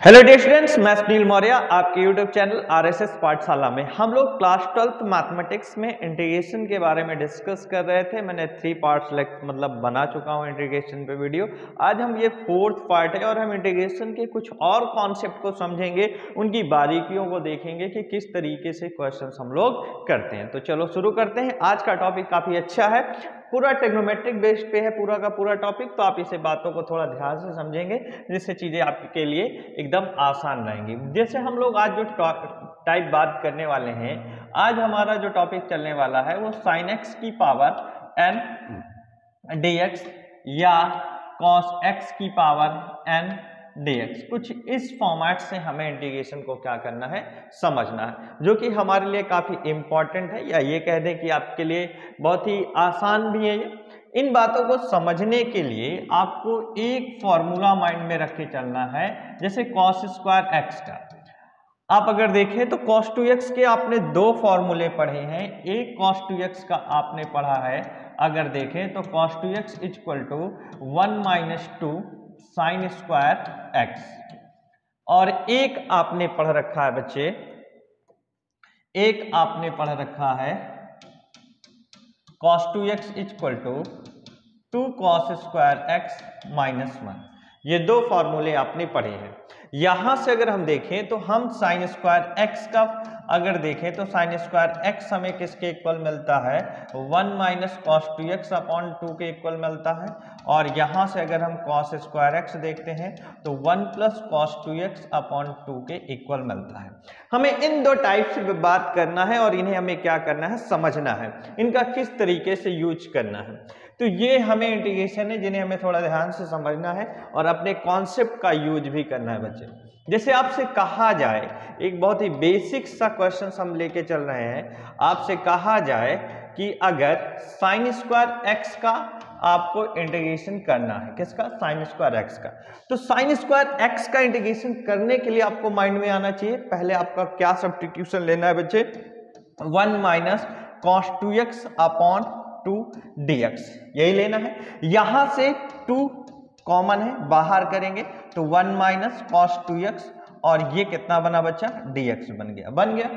Hello dear students, मैं सुनील मौर्य आपके YouTube channel RSS पाठशाला में हम लोग क्लास 12th मैथमेटिक्स में इंटीग्रेशन के बारे में डिस्कस कर रहे थे। मैंने 3 पार्ट्स बना चुका हूं इंटीग्रेशन पे वीडियो। आज हम ये 4th पार्ट है और हम इंटीग्रेशन के कुछ और कॉन्सेप्ट को समझेंगे, उनकी बारीकियों को देखेंगे कि किस तरीके से क्वेश्चन हम लोग करते हैं। तो चलो शुरू करते हैं। आज का टॉपिक काफी अच्छा है, पूरा टेक्नोमेट्रिक बेस्ड पे है पूरा का पूरा टॉपिक, तो आप इसे बातों को थोड़ा ध्यान से समझेंगे जिससे चीजें आपके लिए एकदम आसान रहेंगी। जैसे हम लोग आज जो टाइप बात करने वाले हैं, आज हमारा जो टॉपिक चलने वाला है वो sin x की पावर n dx या cos x की पावर n dx, कुछ इस फॉर्मेट से हमें इंटीग्रेशन को क्या करना है, समझना है, जो कि हमारे लिए काफी इंपॉर्टेंट है, या ये कह दें कि आपके लिए बहुत ही आसान भी है। इन बातों को समझने के लिए आपको एक फॉर्मूला माइंड में रख के चलना है, जैसे cos स्क्वायर x का। आप अगर देखें तो cos 2x के आपने दो फॉर्मूले पढ़े हैं। एक cos 2x का आपने पढ़ा है, अगर देखें तो cos 2x equal to 1 minus 2 sine square x, और एक आपने पढ़ रखा है बच्चे, एक आपने पढ़ रखा है cos 2x equal to 2 cos square x minus 1। ये दो फॉर्मूले आपने पढ़े हैं। यहां से अगर हम देखें तो हम साइन स्क्वायर x का अगर देखें तो साइन स्क्वायर x हमें किसके इक्वल मिलता है, 1 माइनस कॉस 2x अपॉन 2 के इक्वल मिलता है। और यहां से अगर हम cos स्क्वायर x देखते हैं तो 1 प्लस कॉस 2x अपॉन 2 के इक्वल मिलता है। हमें इन दो टाइप से बात करना है और इन्हें हमें क्या करना है, समझना है, इनका किस तरीके से यूज करना है। तो ये हमें इंटीग्रेशन है जिन्हें हमें थोड़ा ध्यान से समझना है और अपने कॉन्सेप्ट का यूज भी करना है बच्चे। जैसे आपसे कहा जाए, एक बहुत ही बेसिक सा क्वेश्चन हम लेके चल रहे हैं, आपसे कहा जाए कि अगर साइन स्क्वायर x का आपको इंटीग्रेशन करना है, किसका, साइन स्क्वायर x का, तो साइन स्क्वायर x का इंटीग्रेशन करने के लिए आपको माइंड में आना चाहिए, पहले आपका क्या सब्स्टिट्यूशन लेना है बच्चे, 1 minus cos 2x upon 2 dx, यही लेना है। यहां से 2 कॉमन है, बाहर करेंगे तो 1 माइनस कॉस 2x, और ये कितना बना बच्चा, dx बन गया।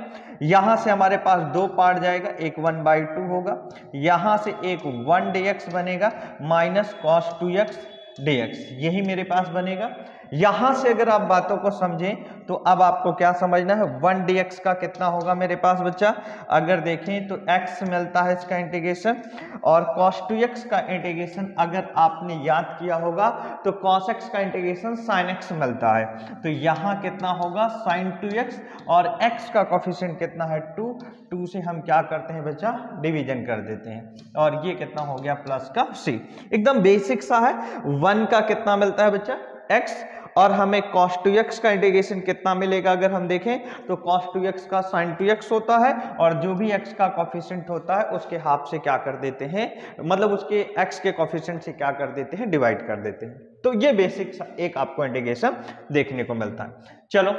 यहां से हमारे पास दो पार्ट जाएगा, एक 1/2 होगा, यहां से एक 1 dx बनेगा माइनस कॉस 2x dx, यही मेरे पास बनेगा। यहां से अगर आप बातों को समझें तो अब आपको क्या समझना है, 1 dx का कितना होगा मेरे पास बच्चा, अगर देखें तो x मिलता है इसका इंटीग्रेशन, और cos 2x का इंटीग्रेशन अगर आपने याद किया होगा तो cos x का इंटीग्रेशन sin x मिलता है, तो यहां कितना होगा sin 2x, और x का कोफिशिएंट कितना है 2 से हम क्या करते हैं बच्चा, डिवीजन कर देते हैं, और ये कितना हो गया प्लस का c। एकदम बेसिक सा है। 1 का कितना मिलता है बच्चा, x, और हमें cos 2x का इंटीग्रेशन कितना मिलेगा, अगर हम देखें तो cos 2x का sin 2x होता है, और जो भी x का कोफिशिएंट होता है उसके हाफ से क्या कर देते हैं, मतलब उसके x के कोफिशिएंट से क्या कर देते हैं, डिवाइड कर देते हैं। तो ये बेसिक एक आपको इंटीग्रेशन देखने को मिलता है। चलो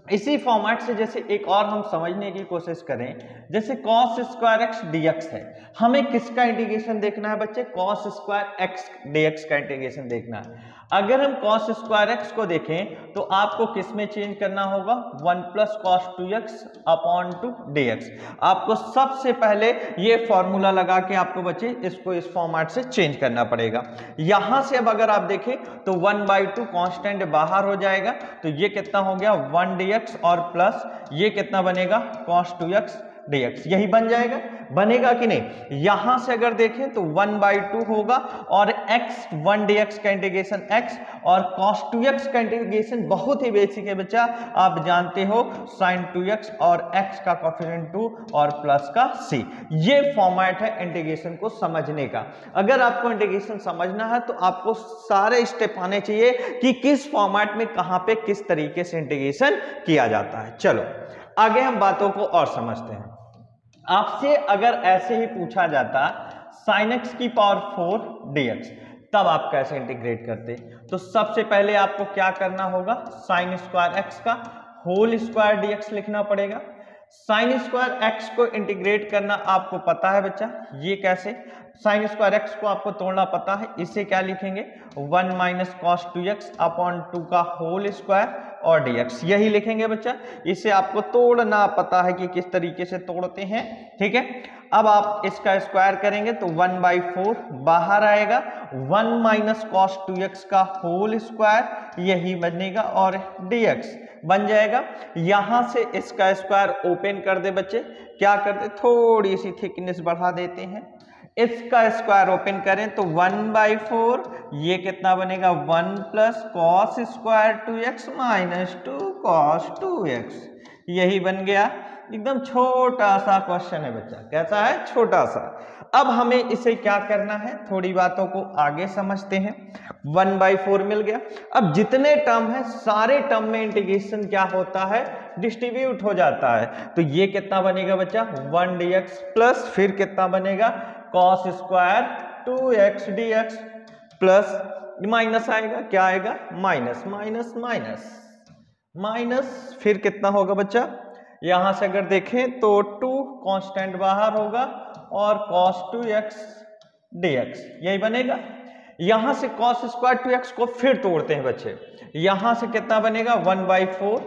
इसी फॉर्मेट से जैसे एक और हम समझने की कोशिश करें, जैसे cos स्क्वायर x dx है, हमें किसका इंटीग्रेशन देखना है बच्चे, cos स्क्वायर x dx का इंटीग्रेशन देखना है। अगर हम cos स्क्वायर x को देखें तो आपको किस में चेंज करना होगा, 1 plus cos 2x upon 2 dx। आपको सबसे पहले ये फॉर्मूला लगा के आपको बच्चे इसको इस फॉर्मेट से चेंज करना पड़ेगा। यहां से अब अगर आप देखें तो 1/2 कांस्टेंट बाहर हो जाएगा, तो ये कितना हो गया 1 dx, और प्लस ये कितना बनेगा cos 2x dx, यही बन जाएगा, बनेगा कि नहीं। यहां से अगर देखें तो 1/2 होगा, और x 1 dx का इंटीग्रेशन x, और cos 2x का इंटीग्रेशन बहुत ही बेसिक है बच्चा, आप जानते हो sin 2x, और x का कोफिशिएंट 2 और प्लस का c। ये फॉर्मेट है इंटीग्रेशन को समझने का। अगर आपको इंटीग्रेशन समझना है तो आपको सारे स्टेप आने चाहिए कि किस फॉर्मेट में कहां पे किस तरीके से इंटीग्रेशन किया जाता है। चलो आगे हम बातों को और समझते हैं। आपसे अगर ऐसे ही पूछा जाता sin x की पावर 4 dx, तब आप कैसे इंटीग्रेट करते, तो सबसे पहले आपको क्या करना होगा, sin स्क्वायर x का होल स्क्वायर dx लिखना पड़ेगा। साइन स्क्वायर x को इंटीग्रेट करना आपको पता है बच्चा, ये कैसे, साइन स्क्वायर एक्स को आपको तोड़ना पता है, इसे क्या लिखेंगे 1 माइनस कॉस 2x अपॉन 2 का होल स्क्वायर और dx, यही लिखेंगे बच्चा। इसे आपको तोड़ना पता है कि किस तरीके से तोड़ते हैं, ठीक है। अब आप इसका स्क्वायर करेंगे तो 1/4 बाहर आएगा, 1 माइनस कॉस 2x का होल स्क्वायर यही बनेगा और dx बन जाएगा। यहां से इसका स्क्वायर ओपन कर दे बच्चे, क्या करते थोड़ी सी थिकनेस बढ़ा देते हैं, इसका स्क्वायर ओपन करें तो 1/4 ये कितना बनेगा 1 plus cos square 2x minus 2 cos 2x, यही बन गया। एकदम छोटा सा क्वेश्चन है बच्चा, कैसा है छोटा सा। अब हमें इसे क्या करना है, थोड़ी बातों को आगे समझते हैं। 1/4 मिल गया। अब जितने टर्म है सारे टर्म में इंटीग्रेशन क्या होता है डिस्ट्रीब्यूट हो जाता है, तो ये कितना बनेगा बच्चा 1 dx प्लस फिर कितना बनेगा cos square 2x dx plus minus आएगा, क्या आएगा माइनस माइनस माइनस माइनस, फिर कितना होगा बच्चा, यहां से अगर देखें तो 2 कांस्टेंट बाहर होगा और cos 2x dx यही बनेगा। यहां से cos स्क्वायर 2x को फिर तोड़ते हैं बच्चे, यहां से कितना बनेगा 1/4,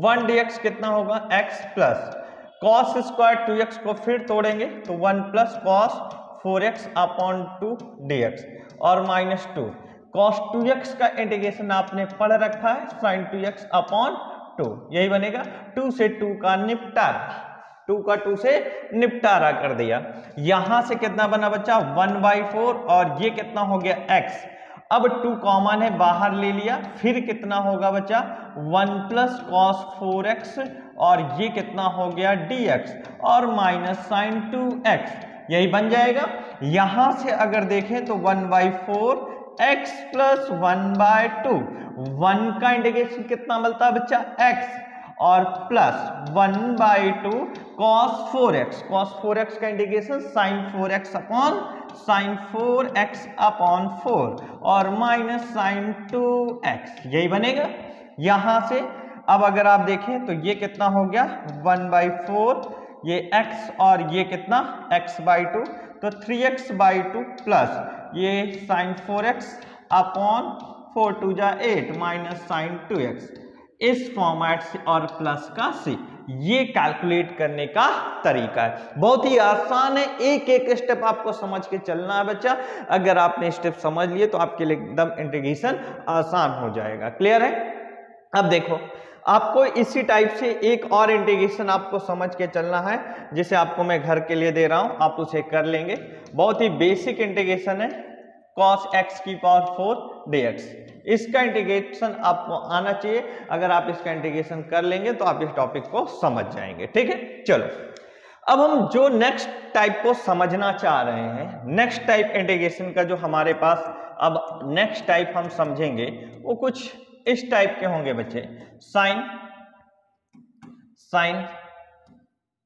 1 dx कितना होगा x plus cos square 2x को फिर तोड़ेंगे तो 1 plus cos 4x upon 2 dx और माइनस 2 cos 2x का इंटीग्रेशन आपने पढ़ रखा है sin 2x अपॉन 2, यही बनेगा। 2 से 2 का निपटारा, 2 का 2 से निपटारा कर दिया। यहां से कितना बना बच्चा 1/4 और ये कितना हो गया x, अब 2 कॉमन है बाहर ले लिया, फिर कितना होगा बच्चा 1 प्लस cos 4x और ये कितना हो गया dx और माइनस sin 2x, यही बन जाएगा। यहां से अगर देखें तो 1/4 x प्लस 1/2, 1 का इंटीग्रेशन कितना मिलता है बच्चा x और plus 1/2 cos 4x, cos 4x का integration sin 4x upon sin 4x upon 4 और माइनस sin 2x, यही बनेगा। यहां से अब अगर आप देखें तो ये कितना हो गया 1/4 ये x और ये कितना x/2, तो 3x/2 प्लस ये sin 4x अपॉन 4 2 जा 8 माइनस sin 2x, इस फॉर्मेट से और प्लस का c, ये कैलकुलेट करने का तरीका है। बहुत ही आसान है, एक एक स्टेप आपको समझ के चलना है बच्चा। अगर आपने स्टेप समझ लिए तो आपके लिए एकदम इंटीग्रेशन आसान हो जाएगा। क्लियर है। अब देखो आपको इसी टाइप से एक और इंटीग्रेशन आपको समझ के चलना है, जिसे आपको मैं घर के लिए दे रहा हूं, आप उसे कर लेंगे। बहुत ही बेसिक इंटीग्रेशन है cos x की पावर 4 dx, इसका इंटीग्रेशन आपको आना चाहिए। अगर आप इसका इंटीग्रेशन कर लेंगे तो आप इस टॉपिक को समझ जाएंगे, ठीक है। चलो अब हम जो नेक्स्ट टाइप को समझना चाह रहे हैं, नेक्स्ट टाइप इंटीग्रेशन का जो हमारे पास अब नेक्स्ट टाइप हम समझेंगे वो कुछ इस टाइप के होंगे बच्चे, sine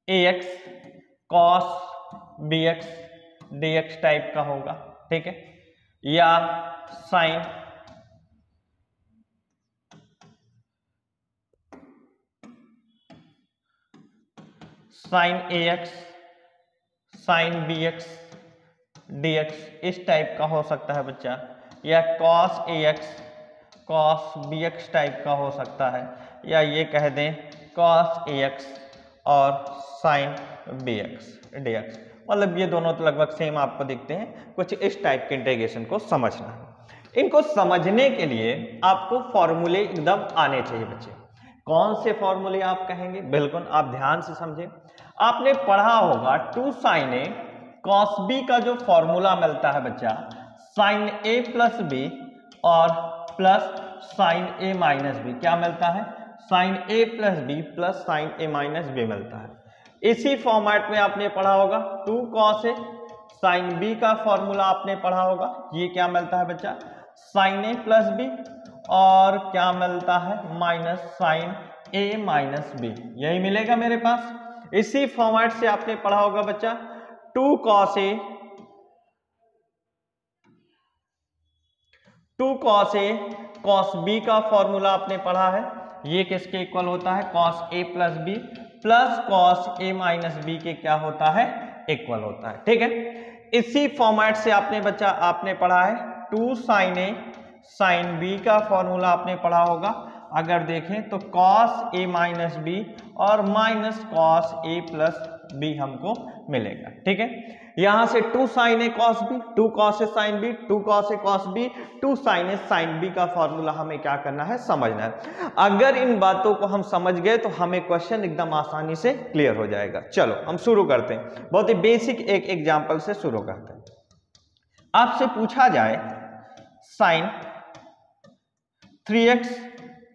ax cos bx dx type का होगा, ठीक है, या sine ax sin bx dx इस टाइप का हो सकता है बच्चा, या cos ax cos bx type का हो सकता है, या ये कह दें cos ax और sin bx dx, मतलब ये दोनों तो लगभग सेम आपको दिखते हैं। कुछ इस टाइप के इंटीग्रेशन को समझना है। इनको समझने के लिए आपको फॉर्मूले एकदम आने चाहिए बच्चे। कौन से फॉर्मूले आप कहेंगे, बिल्कुल आप ध्यान से समझें। आपने पढ़ा होगा 2 sin a cos b का जो फॉर्मूला मिलता है बच्चा, sin a प्लस b और plus sin a minus b, क्या मिलता है sin a plus b plus sin a minus b मिलता है। इसी फॉर्मेट में आपने पढ़ा होगा 2 cos a sin b का फॉर्मूला आपने पढ़ा होगा, ये क्या मिलता है बच्चा sin a प्लस b और क्या मिलता है minus sin a minus b, यही मिलेगा मेरे पास। इसी फॉर्मेट से आपने पढ़ा होगा बच्चा 2 cos a cos b का फॉर्मूला आपने पढ़ा है, ये किसके इक्वल होता है cos a plus b plus cos a minus b के क्या होता है इक्वल होता है, ठीक है। इसी फॉर्मेट से आपने पढ़ा है 2 sin A sin B का फॉर्मूला आपने पढ़ा होगा। अगर देखें तो cos A माइनस बी और minus cos A plus B हमको मिलेगा। ठीक है, यहां से 2 sin A cos B, 2 cos A sin B, 2 cos A cos B, 2 sin A sin B का फॉर्मूला हमें क्या करना है, समझना है। अगर इन बातों को हम समझ गए तो हमें क्वेश्चन एकदम आसानी से क्लियर हो जाएगा। चलो हम शुरू करते हैं, बहुत ही बेसिक एक एग्जांपल से शुरू करते हैं। आपसे पूछा जाए sin 3x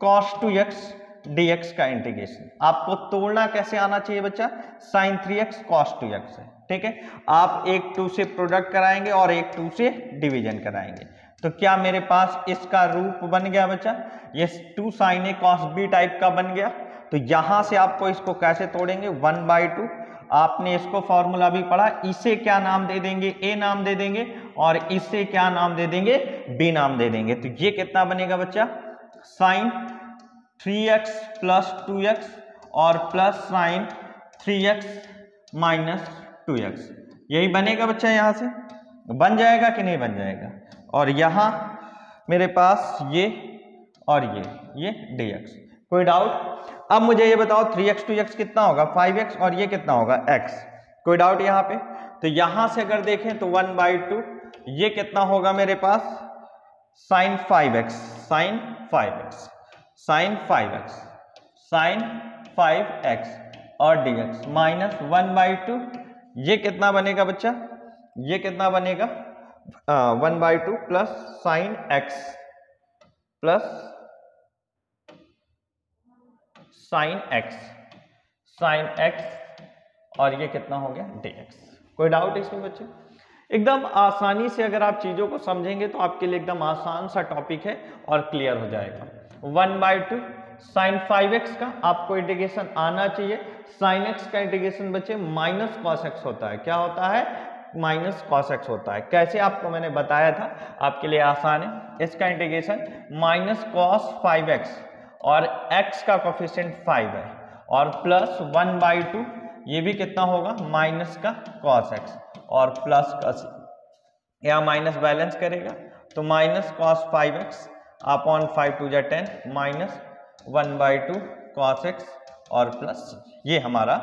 cos 2x dx का इंटीग्रेशन, आपको तोड़ना कैसे आना चाहिए बच्चा, sin 3x cos 2x है। ठीक है, आप एक 2 से प्रोडक्ट कराएंगे और एक 2 से डिवीजन कराएंगे, तो क्या मेरे पास इसका रूप बन गया बच्चा, ये 2 sin A cos B type का बन गया। तो यहां से आपको इसको कैसे तोड़ेंगे, 1/2, आपने इसको फॉर्मूला भी पढ़ा, इसे क्या नाम दे देंगे, A नाम दे देंगे, और इसे क्या नाम दे देंगे, B नाम दे देंगे। तो ये कितना बनेगा बच्चा, sin 3x प्लस 2x और plus sin 3x minus 2x, यही बनेगा बच्चा, यहां से बन जाएगा कि नहीं बन जाएगा। और यहां मेरे पास ये और ये dx, कोई डाउट। अब मुझे ये बताओ 3x 2x कितना होगा 5x और ये कितना होगा x, कोई डाउट यहाँ पे। तो यहां से अगर देखें तो 1/2, ये कितना होगा मेरे पास sin 5x, sin 5x, sin 5x, sin 5x और dx माइनस 1/2, ये कितना बनेगा बच्चा, ये कितना बनेगा 1/2 plus sin x plus sin x और ये कितना हो गया dx। कोई डाउट इसमें बच्चे, एकदम आसानी से अगर आप चीजों को समझेंगे तो आपके लिए एकदम आसान सा टॉपिक है और क्लियर हो जाएगा। 1/2 sin 5x का आपको इंटीग्रेशन आना चाहिए, sin x का इंटीग्रेशन बच्चे माइनस cos x होता है, क्या होता है, माइनस cos x होता है। कैसे आपको मैंने बताया था, आपके लिए आसान है। इसका इंटीग्रेशन माइनस cos 5x और x का कोफिशिएंट 5 है और प्लस 1/2, ये भी कितना होगा माइनस का cos x और प्लस का यहाँ माइनस बैलेंस करेगा तो minus cos 5x upon 5 2 10 minus 1/2 cos x और प्लस, ये हमारा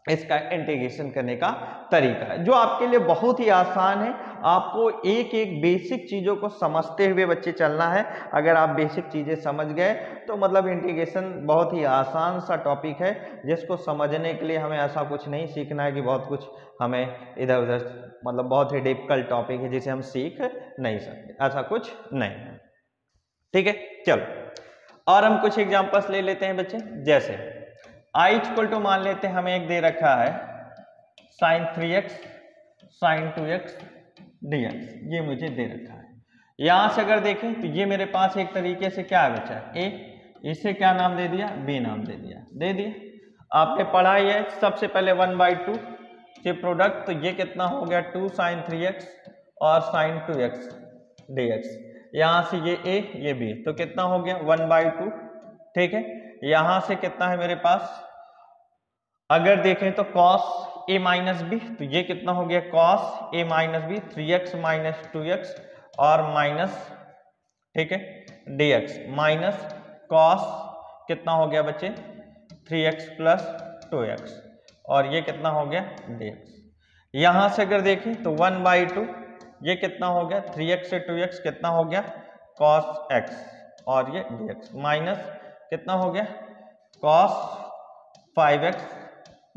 इसका इंटीग्रेशन करने का तरीका है, जो आपके लिए बहुत ही आसान है। आपको एक एक बेसिक चीजों को समझते हुए बच्चे चलना है। अगर आप बेसिक चीजें समझ गए तो मतलब इंटीग्रेशन बहुत ही आसान सा टॉपिक है, जिसको समझने के लिए हमें ऐसा कुछ नहीं सीखना है कि बहुत कुछ हमें इधर उधर, मतलब बहुत ही डिफिकल्ट टॉपिक है जिसे हम सीख नहीं सकते, ऐसा कुछ नहीं है। ठीक है, चलो और हम कुछ एग्जांपल्स ले लेते हैं बच्चे। जैसे i इक्वल टू मान लेते हैं हमें एक दे रखा है sin 3x sin 2x dx, ये मुझे दे रखा है। यहां से अगर देखें तो ये मेरे पास एक तरीके से क्या है बच्चा, a, इसे क्या नाम दे दिया, b नाम दे दिया। आपने पढ़ा है सबसे पहले 1/2 से प्रोडक्ट, तो ये कितना हो गया 2 sin 3x और sin 2x dx, यहां से ये a ये b, तो कितना हो गया 1/2। ठीक है, यहां से कितना है मेरे पास, अगर देखें तो cos a माइनस बी, तो ये कितना हो गया cos a minus B, 3x minus 2x और माइनस, ठीक है, dx माइनस cos कितना हो गया बच्चे 3x प्लस 2x और ये कितना हो गया dx। यहां से अगर देखें तो 1/2, ये कितना हो गया 3x से 2x कितना हो गया cos x और ये dx माइनस कितना हो गया cos 5x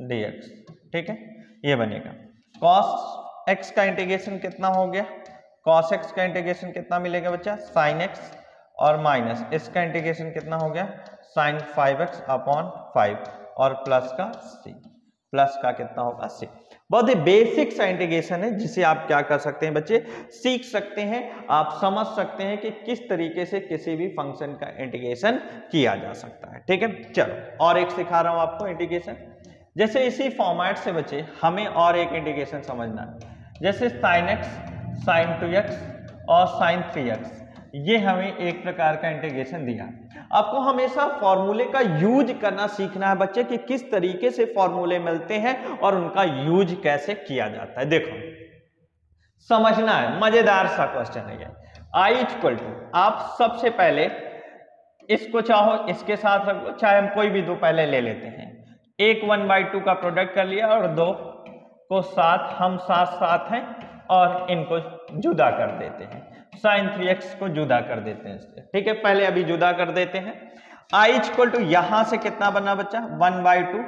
dx। ठीक है, ये बनेगा cos x का इंटीग्रेशन कितना हो गया, cos x का इंटीग्रेशन कितना मिलेगा बच्चा sin x और माइनस इसका इंटीग्रेशन कितना हो गया sin 5x अपॉन 5 और प्लस का c, प्लस का कितना होगा c। बहुत ही बेसिक सा इंटीग्रेशन है जिसे आप क्या कर सकते हैं बच्चे, सीख सकते हैं, आप समझ सकते हैं कि किस तरीके से किसी भी फंक्शन का इंटीग्रेशन किया जा सकता है। ठीक है, चलो और एक सिखा रहा हूं आपको इंटीग्रेशन। जैसे इसी फॉर्मेट से बच्चे हमें और एक इंटीग्रेशन समझना है, जैसे sin x sin 2x और sin 3x, ये हमें एक प्रकार का इंटीग्रेशन दिया। आपको हमेशा फॉर्मूले का यूज करना सीखना है बच्चे कि किस तरीके से फॉर्मूले मिलते हैं और उनका यूज कैसे किया जाता है। देखो समझना है, मजेदार सा क्वेश्चन है ये। i इक्वल टू, आप सबसे पहले इसको चाहो इसके साथ रख लो, चाहे हम कोई भी दो पहले ले लेते हैं। एक 1/2 का प्रोडक्ट कर लिया और दो को साथ हम साथ साथ हैं और इनको जुदा कर देते हैं, sin 3x को जुदा कर देते हैं इससे, ठीक है। पहले अभी जुदा कर देते हैं। i इक्वल टू यहां से कितना बना बच्चा 1/2,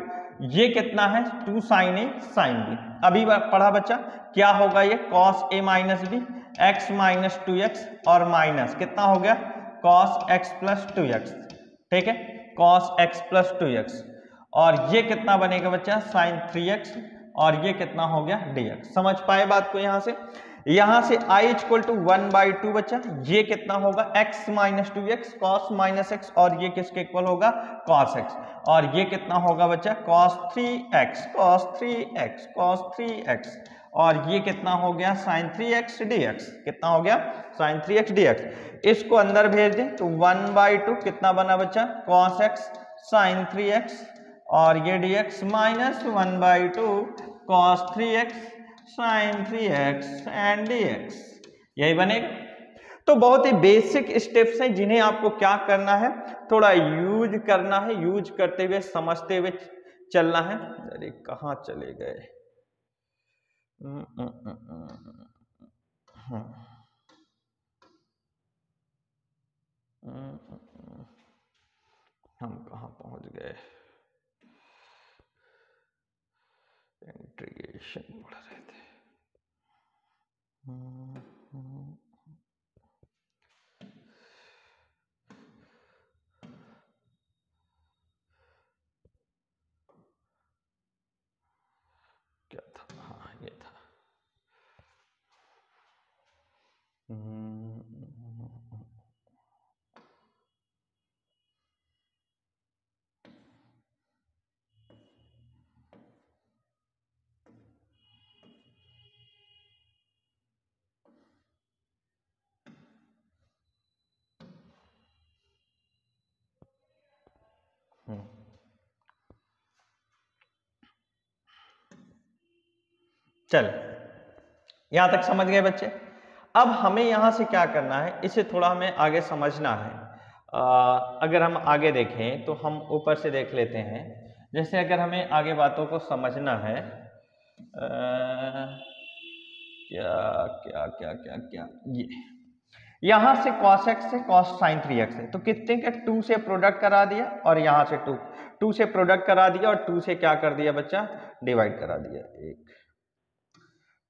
ये कितना है 2 sin a sin b, अभी पढ़ा बच्चा क्या होगा ये cos a minus b, x minus 2x और माइनस कितना हो गया cos x प्लस 2x, ठीक है, cos x प्लस 2x, और ये कितना बनेगा बच्चा sin 3x, और ये कितना हो गया dx। समझ पाए बात को? यहां से i इक्वल टू 1/2 बच्चा, ये कितना होगा x minus 2x cos minus x, और ये किसके इक्वल होगा cos x, और ये कितना होगा बच्चा cos 3x cos 3x cos 3x, और ये कितना हो गया sin 3x dx, कितना हो गया sin 3x dx। इसको अंदर भेज दें तो 1/2 कितना बना बच्चा cos x sin 3x, और ये dx minus 1/2 cos 3x sin 3x and dx, यही बनेगा। तो बहुत ही बेसिक स्टेप्स हैं जिन्हें आपको क्या करना है, थोड़ा यूज करना है, यूज करते हुए समझते हुए चलना है। अरे कहाँ चले गए, हम कहाँ पहुंच गए, इंटीग्रेशन पढ़ रहे थे। क्या था, हाँ ये था। चल यहां तक समझ गए बच्चे। अब हमें यहां से क्या करना है, इसे थोड़ा हमें आगे समझना है। अगर हम आगे देखें तो हम ऊपर से देख लेते हैं, जैसे अगर हमें आगे बातों को समझना है, क्या क्या क्या क्या क्या ये यहां से cos x से cos sin 3x है, तो कितने का 2 से प्रोडक्ट करा दिया, और यहां से 2 से प्रोडक्ट करा दिया, और 2 से क्या कर दिया बच्चा डिवाइड करा दिया, एक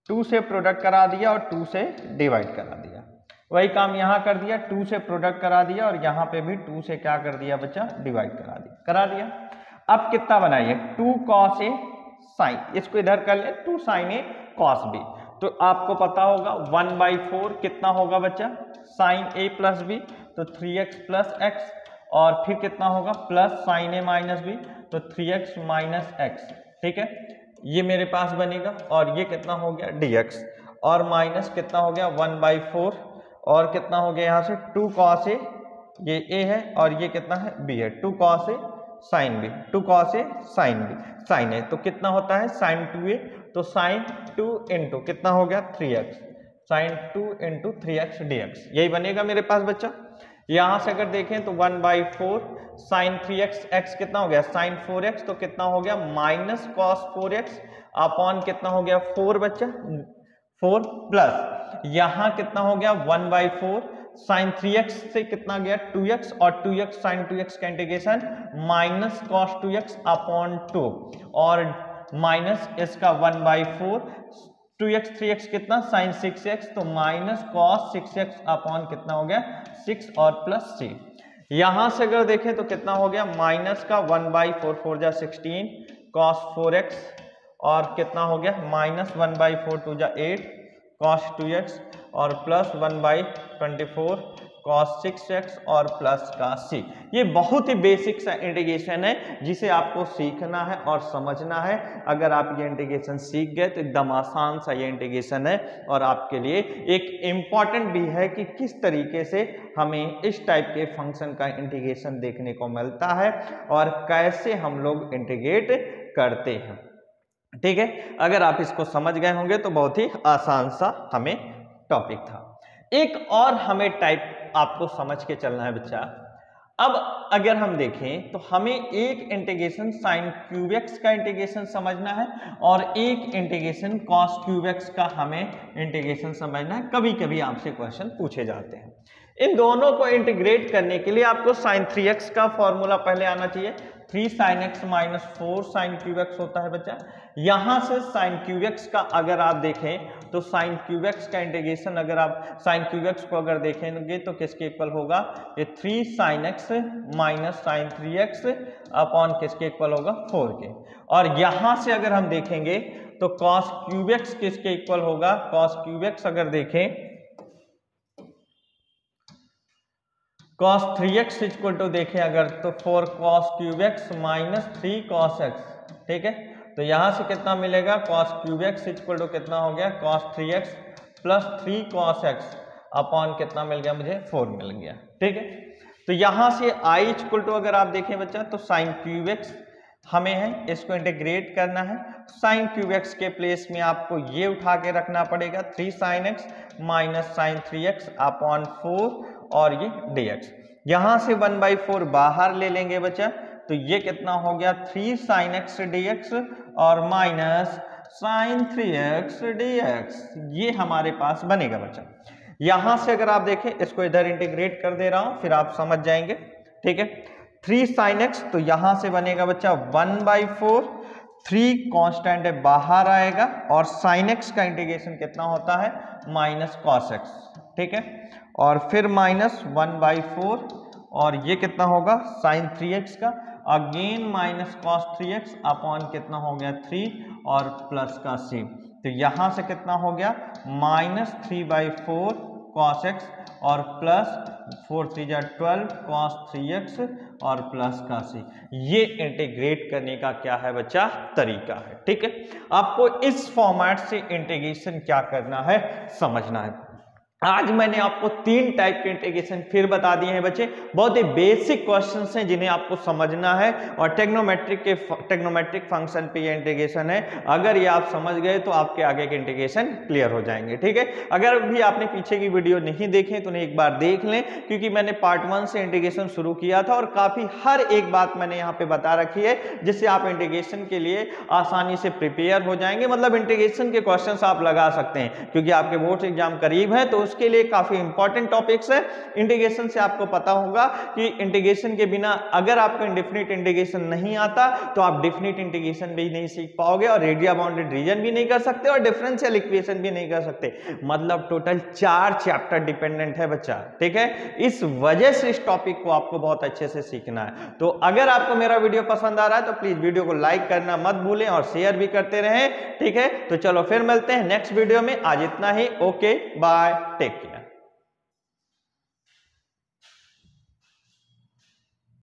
2 से प्रोडक्ट करा दिया और 2 से डिवाइड करा दिया। वही काम यहां कर दिया, 2 से प्रोडक्ट करा दिया और यहां पे भी 2 से क्या कर दिया बच्चा डिवाइड करा दिया। अब कितना बनाइए 2 cos a sin, इसको इधर कर ले 2 sin a cos b, तो आपको पता होगा 1/4 कितना होगा बच्चा sin a प्लस b, तो 3x प्लस x, और फिर कितना होगा plus sin a minus b, तो 3x माइनस x, ठीक है, ये मेरे पास बनेगा, और ये कितना हो गया dx, और माइनस कितना हो गया 1/4, और कितना हो गया यहाँ से 2 cos a, ये a है, और ये कितना है b है, 2 cos a sin b, 2 cos a sin b sin a, तो कितना होता है sin 2a, तो sin 2 इंटू कितना हो गया 3x, sin 2 into 3x dx, यही बनेगा मेरे पास बच्चा। यहां से अगर देखें तो 1/4 sin 3x, x कितना हो गया sin 4x, तो कितना हो गया माइनस cos 4x अपॉन कितना हो गया 4 बच्चा 4, प्लस यहां कितना हो गया 1/4 sin 3x से कितना गया 2x, और 2x sin 2x का integration minus cos 2x upon 2, और माइनस इसका 1/4 2x 3x कितना sin 6x, तो माइनस cos 6x अपॉन कितना हो गया 6 और प्लस 3। यहां से अगर देखें तो कितना हो गया माइनस का 1/4 4 जा 16 cos 4x, और कितना हो गया माइनस 1/4 2 जा 8 cos 2x, और प्लस 1/24 cos 6x, और प्लस का c। ये बहुत ही बेसिक सा इंटीग्रेशन है जिसे आपको सीखना है और समझना है। अगर आप ये इंटीग्रेशन सीख गए तो एकदम आसान सा ये इंटीग्रेशन है, और आपके लिए एक इम्पॉर्टेंट भी है कि किस तरीके से हमें इस टाइप के फंक्शन का इंटीग्रेशन देखने को मिलता है और कैसे हम लोग इंटीग्रेट करते हैं, ठीक है, अगर आप इसको समझ गए होंगे तो बहुत ही आसान सा हमें टॉपिक था। एक और हमें टाइप आपको समझ के चलना है बच्चा। अब अगर हम देखें तो हमें एक इंटीग्रेशन साइन क्यूब एक्स का इंटीग्रेशन समझना है और एक इंटीग्रेशन कॉस क्यूब एक्स का हमें इंटीग्रेशन समझना है। कभी कभी आपसे क्वेश्चन पूछे जाते हैं। इन दोनों को इंटीग्रेट करने के लिए आपको साइन 3x का फॉर्मूला पहले आना चाहिए। 3 sin x minus 4 sine cube x होता है बच्चा। यहां से साइन क्यूब एक्स का अगर आप देखें तो साइन क्यूब एक्स का इंटीग्रेशन अगर आप साइन क्यूब एक्स को अगर देखेंगे तो किसके इक्वल होगा, ये 3 sin x minus sine 3x upon किसके इक्वल होगा, 4 के। और यहां से अगर हम देखेंगे तो कॉस क्यूब एक्स किसके इक्वल होगा, कॉस क्यूब एक्स अगर देखें cos 3x इक्वल टू देखें अगर तो 4 cos cube x minus 3 cos x, ठीक है। तो यहां से कितना मिलेगा, cos cube x equal to कितना हो गया, cos 3x plus 3 cos x upon कितना मिल गया मुझे, 4 मिल गया, ठीक है। तो यहां से i इक्वल टू अगर आप देखें बच्चा तो साइन क्यूब एक्स हमें है, इसको इंटीग्रेट करना है। साइन क्यूब एक्स के प्लेस में आपको ये उठा के रखना पड़ेगा 3 sin x minus sine 3x upon 4 और ये dx। यहां से 1/4 बाहर ले लेंगे बच्चा तो ये कितना हो गया 3 sin x dx और माइनस साइन 3x dx, ये हमारे पास बनेगा बच्चा। यहां से अगर आप देखें इसको इधर इंटीग्रेट कर दे रहा हूं फिर आप समझ जाएंगे, ठीक है। 3 sin x तो यहां से बनेगा बच्चा 1/4, 3 कांस्टेंट है बाहर आएगा और sin x का इंटीग्रेशन कितना होता है, माइनस cos x, ठीक है। और फिर माइनस 1/4 और ये कितना होगा साइन 3x का, again minus cos 3x upon कितना हो गया 3 और प्लस का c। तो यहां से कितना हो गया माइनस 3/4 cos x और प्लस 4 3 12 cos 3x और प्लस का c। ये इंटीग्रेट करने का क्या है बच्चा, तरीका है, ठीक है। आपको इस फॉर्मेट से इंटीग्रेशन क्या करना है, समझना है। आज मैंने आपको 3 टाइप के इंटीग्रेशन फिर बता दिए हैं बच्चे, बहुत ही बेसिक क्वेश्चंस हैं जिन्हें आपको समझना है और टेक्नोमेट्रिक फंक्शन पे ये इंटीग्रेशन है। अगर ये आप समझ गए तो आपके आगे के इंटीग्रेशन क्लियर हो जाएंगे, ठीक है। अगर भी आपने पीछे की वीडियो नहीं देखे तो उन्हें एक बार देख लें, क्योंकि मैंने पार्ट 1 से इंटीग्रेशन शुरू किया था और काफी हर एक बात मैंने यहाँ पे बता रखी है जिससे आप इंटीग्रेशन के लिए आसानी से प्रिपेयर हो जाएंगे। मतलब इंटीग्रेशन के क्वेश्चन आप लगा सकते हैं क्योंकि आपके बोर्ड एग्जाम करीब है, तो उसके लिए काफी इंपॉर्टेंट टॉपिक्स है। इंटीग्रेशन से आपको पता होगा कि इंटीग्रेशन के बिना अगर आपको इंडेफिनिट इंटीग्रेशन नहीं आता तो आप डेफिनिट इंटीग्रेशन भी नहीं सीख पाओगे और रेडिया बाउंडेड रीजन भी नहीं कर सकते और डिफरेंशियल इक्वेशन भी नहीं कर सकते। मतलब टोटल 4 चैप्टर डिपेंडेंट है बच्चा, ठीक है। इस वजह से इस टॉपिक को आपको बहुत अच्छे से सीखना है। तो अगर आपको मेरा वीडियो पसंद आ रहा है तो प्लीज वीडियो को लाइक करना मत भूलें और शेयर भी करते रहें, ठीक है। तो चलो फिर मिलते हैं नेक्स्ट वीडियो में, आज इतना ही, ओके बाय, टेक केयर।